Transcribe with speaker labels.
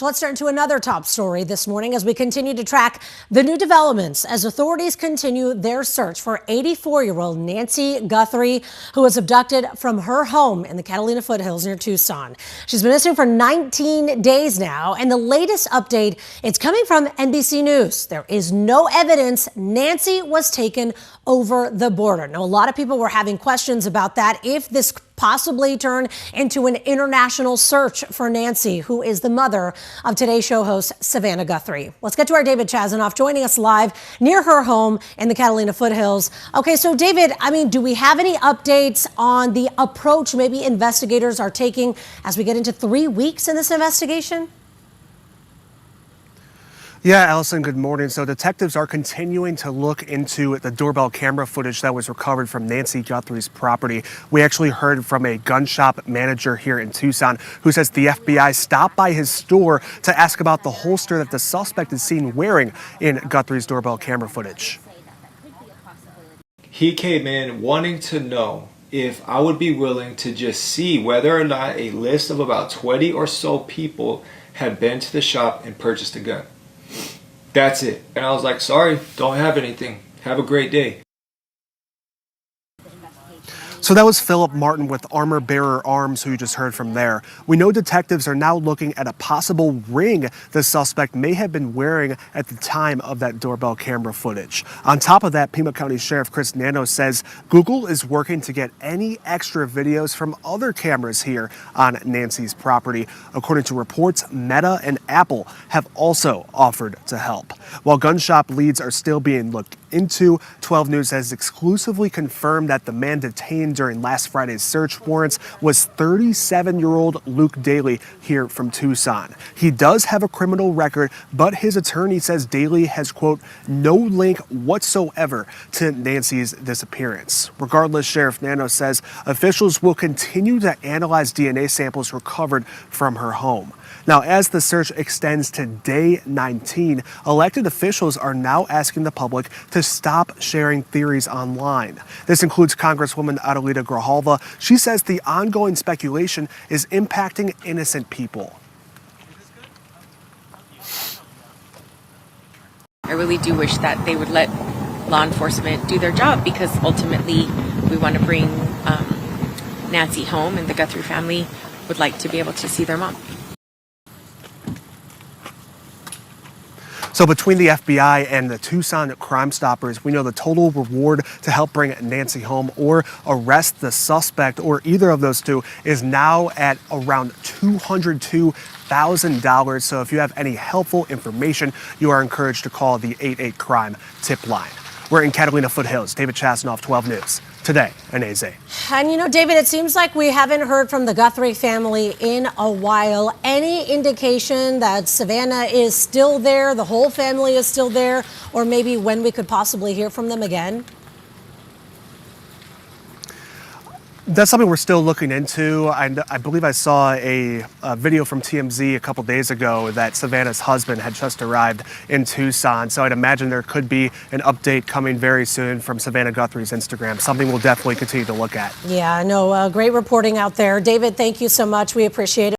Speaker 1: Let's turn to another top story this morning as we continue to track the new developments as authorities continue their search for 84-year-old Nancy Guthrie, who was abducted from her home in the Catalina foothills near Tucson. She's been missing for 19 days now, and the latest update, it's coming from NBC News. There is no evidence Nancy was taken over the border. Now, a lot of people were having questions about that, if this possibly turn into an international search for Nancy, who is the mother of Today Show host Savannah Guthrie. Let's get to our David Chazanoff joining us live near her home in the Catalina foothills. Okay, so David, do we have any updates on the approach maybe investigators are taking as we get into 3 weeks in this investigation?
Speaker 2: Yeah, Allison, good morning. So detectives are continuing to look into the doorbell camera footage that was recovered from Nancy Guthrie's property. We actually heard from a gun shop manager here in Tucson who says the FBI stopped by his store to ask about the holster that the suspect is seen wearing in Guthrie's doorbell camera footage.
Speaker 3: He came in wanting to know if I would be willing to just see whether or not a list of about 20 or so people had been to the shop and purchased a gun. That's it. And I was like, sorry, don't have anything. Have a great day.
Speaker 2: So that was Philip Martin with Armor Bearer Arms, who you just heard from there. We know detectives are now looking at a possible ring the suspect may have been wearing at the time of that doorbell camera footage. On top of that, Pima County Sheriff Chris Nano says Google is working to get any extra videos from other cameras here on Nancy's property. According to reports, Meta and Apple have also offered to help. While gun shop leads are still being looked into, 12 News has exclusively confirmed that the man detained during last Friday's search warrants was 37-year-old Luke Daly here from Tucson. He does have a criminal record, but his attorney says Daly has, quote, no link whatsoever to Nancy's disappearance. Regardless, Sheriff Nano says officials will continue to analyze DNA samples recovered from her home. Now, as the search extends to day 19, elected officials are now asking the public to stop sharing theories online. This includes Congresswoman Adelita Grijalva. She says the ongoing speculation is impacting innocent people.
Speaker 4: I really do wish that they would let law enforcement do their job, because ultimately we want to bring Nancy home, and the Guthrie family would like to be able to see their mom.
Speaker 2: So between the FBI and the Tucson Crime Stoppers, we know the total reward to help bring Nancy home or arrest the suspect, or either of those two, is now at around $202,000. So if you have any helpful information, you are encouraged to call the 88 Crime tip line. We're in Catalina foothills. David Chasnoff, 12 News. Today in AZ.
Speaker 1: And David, it seems like we haven't heard from the Guthrie family in a while. Any indication that Savannah is still there, the whole family is still there, or maybe when we could possibly hear from them again?
Speaker 2: That's something we're still looking into. I believe I saw a video from TMZ a couple days ago that Savannah's husband had just arrived in Tucson. So I'd imagine there could be an update coming very soon from Savannah Guthrie's Instagram. Something we'll definitely continue to look at.
Speaker 1: Yeah, no, great reporting out there. David, thank you so much. We appreciate it.